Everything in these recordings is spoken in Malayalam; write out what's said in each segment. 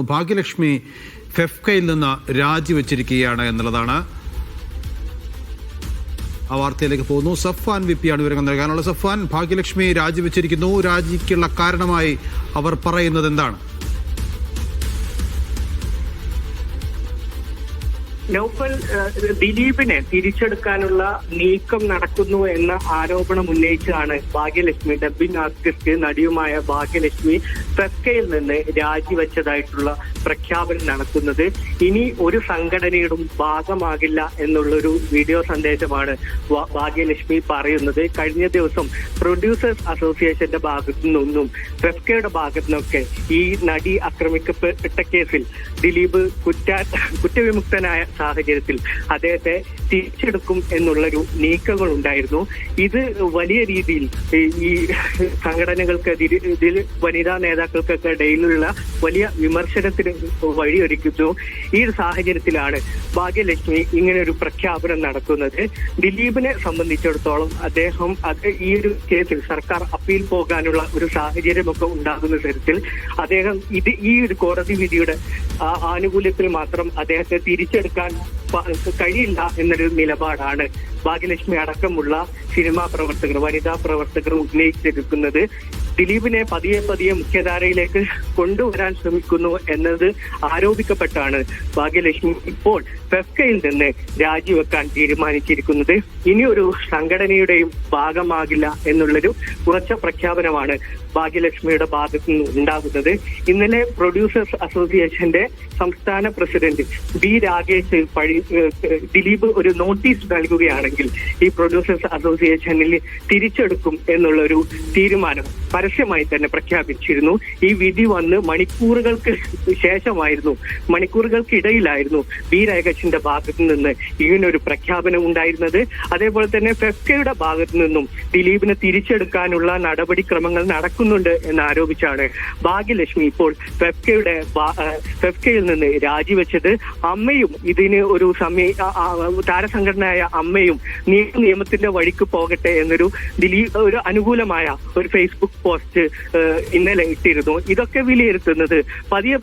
ഭാഗ്യലക്ഷ്മി ഫെഫ്കയിൽ നിന്ന് രാജിവെച്ചിരിക്കുകയാണ് എന്നുള്ളതാണ്. ആ വാർത്തയിലേക്ക് പോകുന്നു. സഫ്വാൻ വിപിയാണ് വിവരങ്ങൾ നൽകാനുള്ള. സഫ്വാൻ, ഭാഗ്യലക്ഷ്മി രാജിവെച്ചിരിക്കുന്നു. രാജിക്കുള്ള കാരണമായി അവർ പറയുന്നത് എന്താണ്? നൗഫൽ, ദിലീപിനെ തിരിച്ചെടുക്കാനുള്ള നീക്കം നടക്കുന്നു എന്ന ആരോപണം ഉന്നയിച്ചാണ് ഭാഗ്യലക്ഷ്മി, ഡബ്ബിംഗ് ആർട്ടിസ്റ്റ് നടിയുമായ ഭാഗ്യലക്ഷ്മി ഫെഫ്കയിൽ നിന്ന് രാജിവെച്ചതായിട്ടുള്ള പ്രഖ്യാപനം നടത്തുന്നത്. ഇനി ഒരു സംഘടനയുടെ ഭാഗമാകില്ല എന്നുള്ളൊരു വീഡിയോ സന്ദേശമാണ് ഭാഗ്യലക്ഷ്മി പറയുന്നത്. കഴിഞ്ഞ ദിവസം പ്രൊഡ്യൂസേഴ്സ് അസോസിയേഷന്റെ ഭാഗത്തു നിന്നും ഫെഫ്കയുടെ ഭാഗത്തു നിന്നൊക്കെ ഈ നടി ആക്രമിക്കപ്പെട്ട കേസിൽ ദിലീപ് കുറ്റവിമുക്തനായ സാഹചര്യത്തിൽ അദ്ദേഹത്തെ തിരിച്ചെടുക്കും എന്നുള്ളൊരു നീക്കങ്ങൾ ഉണ്ടായിരുന്നു. ഇത് വലിയ രീതിയിൽ ഈ സംഘടനകൾക്ക്, വനിതാ നേതാക്കൾക്കൊക്കെ ഇടയിലുള്ള വലിയ വിമർശനത്തിന് വഴിയൊരുക്കുന്നു. ഈ ഒരു സാഹചര്യത്തിലാണ് ഭാഗ്യലക്ഷ്മി ഇങ്ങനെ ഒരു പ്രഖ്യാപനം നടത്തുന്നത്. ദിലീപിനെ സംബന്ധിച്ചിടത്തോളം അദ്ദേഹം ഈ ഒരു കേസിൽ സർക്കാർ അപ്പീൽ പോകാനുള്ള ഒരു സാഹചര്യമൊക്കെ ഉണ്ടാകുന്ന തരത്തിൽ അദ്ദേഹം ഈ ഒരു കോടതി വിധിയുടെ ആനുകൂല്യത്തിൽ മാത്രം അദ്ദേഹത്തെ തിരിച്ചെടുക്കാൻ കഴിയില്ല എന്നൊരു നിലപാടാണ് ഭാഗ്യലക്ഷ്മി അടക്കമുള്ള സിനിമാ പ്രവർത്തകർ, വനിതാ പ്രവർത്തകർ ഉന്നയിച്ചെടുക്കുന്നത്. ദിലീപിനെ പതിയെ മുഖ്യധാരയിലേക്ക് കൊണ്ടുവരാൻ ശ്രമിക്കുന്നു എന്നത് ആരോപിക്കപ്പെട്ടാണ് ഭാഗ്യലക്ഷ്മി ഇപ്പോൾ ഫെഫ്കയിൽ നിന്ന് രാജിവെക്കാൻ തീരുമാനിച്ചിരിക്കുന്നത്. ഇനി ഒരു സംഘടനയുടെയും ഭാഗമാകില്ല എന്നുള്ളൊരു ഉറച്ച പ്രഖ്യാപനമാണ് ഭാഗ്യലക്ഷ്മിയുടെ ഭാഗത്തു നിന്ന് ഉണ്ടാകുന്നത്. ഇന്നലെ പ്രൊഡ്യൂസേഴ്സ് അസോസിയേഷന്റെ സംസ്ഥാന പ്രസിഡന്റ് ബി രാകേഷ് ദിലീപ് ഒരു നോട്ടീസ് നൽകുകയാണെങ്കിൽ ഈ പ്രൊഡ്യൂസേഴ്സ് അസോസിയേഷനിൽ തിരിച്ചെടുക്കും എന്നുള്ളൊരു തീരുമാനം പരസ്യമായി തന്നെ പ്രഖ്യാപിച്ചിരുന്നു. ഈ വിധി വന്ന് മണിക്കൂറുകൾക്കിടയിലായിരുന്നു ബി രാകേഷിന്റെ ഭാഗത്തു നിന്ന് ഇങ്ങനൊരു പ്രഖ്യാപനം ഉണ്ടായിരുന്നത്. അതേപോലെ തന്നെ ഫെഫ്കയുടെ ഭാഗത്തു നിന്നും ദിലീപിനെ തിരിച്ചെടുക്കാനുള്ള നടപടിക്രമങ്ങൾ നടക്കുന്നുണ്ട് എന്നാരോപിച്ചാണ് ഭാഗ്യലക്ഷ്മി ഇപ്പോൾ ഫെഫ്കയിൽ നിന്ന് രാജിവെച്ചത്. അമ്മയും ഇതിന് ഒരു താരസംഘടനയായ അമ്മയും നിയമത്തിന്റെ വഴിക്ക് പോകട്ടെ എന്നൊരു ഒരു അനുകൂലമായ ഒരു ഫേസ്ബുക്ക് പോസ്റ്റ് ഇന്നലെ ഇട്ടിരുന്നു. ഇതൊക്കെ വിലയിരുത്തുന്നത് പതിയെ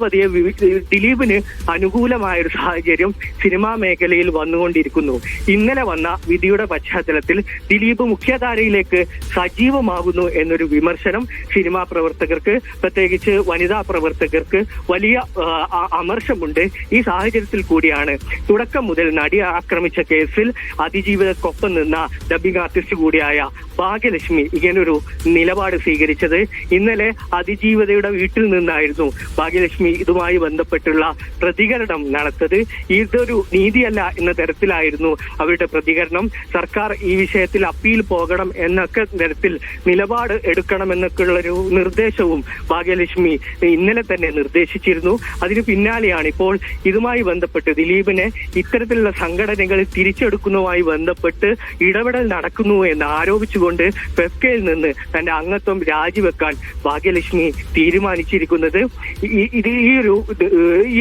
ദിലീപിന് അനുകൂലമായ ഒരു സാഹചര്യം സിനിമാ മേഖലയിൽ വന്നുകൊണ്ടിരിക്കുന്നു. ഇന്നലെ വന്ന വിധിയുടെ പശ്ചാത്തലത്തിൽ ദിലീപ് മുഖ്യധാരയിലേക്ക് സജീവമാകുന്നു എന്നൊരു വിമർശനം സിനിമാ പ്രവർത്തകർക്ക്, പ്രത്യേകിച്ച് വനിതാ പ്രവർത്തകർക്ക് വലിയ അമർഷമുണ്ട്. ഈ സാഹചര്യത്തിൽ കൂടിയാണ് തുടക്കം മുതൽ നടിയെ ആക്രമിച്ച കേസിൽ അതിജീവിതക്കൊപ്പം നിന്ന ഡബ്ബിംഗ് ആർട്ടിസ്റ്റ് കൂടിയായ ഭാഗ്യലക്ഷ്മി ഇങ്ങനൊരു നിലപാട് സ്വീകരിച്ചത്. ഇന്നലെ അതിജീവിതയുടെ വീട്ടിൽ നിന്നായിരുന്നു ഭാഗ്യലക്ഷ്മി ഇതുമായി ബന്ധപ്പെട്ടുള്ള പ്രതികരണം നടത്തത്. ഇതൊരു നീതിയല്ല എന്ന തരത്തിലായിരുന്നു അവരുടെ പ്രതികരണം. സർക്കാർ ഈ വിഷയത്തിൽ അപ്പീൽ പോകണം എന്നൊക്കെ തരത്തിൽ നിലപാട് എടുക്കണമെന്നൊക്കെയുള്ളൊരു നിർദ്ദേശവും ഭാഗ്യലക്ഷ്മി ഇന്നലെ തന്നെ നിർദ്ദേശിച്ചിരുന്നു. അതിന് പിന്നാലെയാണ് ഇപ്പോൾ ഇതുമായി ബന്ധപ്പെട്ട് ദിലീപിനെ ഇത്തരത്തിലുള്ള സംഘടനകളിൽ തിരിച്ചെടുക്കുന്നതുമായി ബന്ധപ്പെട്ട് ഇടപെടൽ നടക്കുന്നു എന്ന് ആരോപിച്ചുകൊണ്ട് ഫെഫ്കയിൽ നിന്ന് തന്റെ അംഗത്വം രാജിവെക്കാൻ ഭാഗ്യലക്ഷ്മി തീരുമാനിച്ചിരിക്കുന്നത്.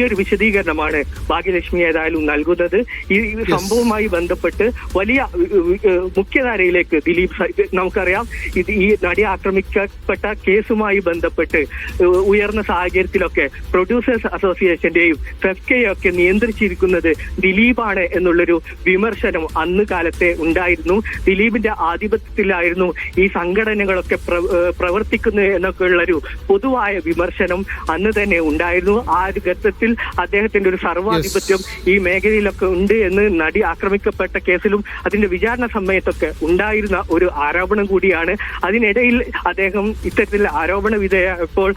ഈ ഒരു വിശദീകരണമാണ് ഭാഗ്യലക്ഷ്മി ഏതായാലും നൽകുന്നത്. ഈ സംഭവവുമായി ബന്ധപ്പെട്ട് വലിയ മുഖ്യധാരയിലേക്ക് ദിലീപ്, നമുക്കറിയാം ഈ നടി ആക്രമിക്കപ്പെട്ട കേസുമായി ബന്ധപ്പെട്ട് ഉയർന്ന സാഹചര്യത്തിലൊക്കെ പ്രൊഡ്യൂസേഴ്സ് അസോസിയേഷന്റെയും ഫെഫ്കയും ഒക്കെ നിയന്ത്രിച്ചിരിക്കുന്നത് ദിലീപാണ് എന്നുള്ളൊരു വിമർശനം അന്ന് കാലത്തെ ഉണ്ടായിരുന്നു. ദിലീപിന്റെ ആധിപത്യത്തിലായിരുന്നു ഈ സംഘടനകളൊക്കെ പ്രവർത്തിക്കുന്നത് എന്നൊക്കെയുള്ളൊരു പൊതുവായ വിമർശനം അന്ന് തന്നെ ഉണ്ടായിരുന്നു. ആ ഒരു ഘട്ടത്തിൽ അദ്ദേഹത്തിന്റെ ഒരു സർവാധിപത്യം ഈ മേഖലയിലൊക്കെ ഉണ്ട് എന്ന് നടി ആക്രമിക്കപ്പെട്ട കേസിലും അതിന്റെ വിചാരണ സമയത്തൊക്കെ ഉണ്ടായിരുന്ന ഒരു ആരോപണം കൂടിയാണ്. അതിനിടയിൽ അദ്ദേഹം ഇത്തരത്തിൽ ആരോപണ വിധേയപ്പോൾ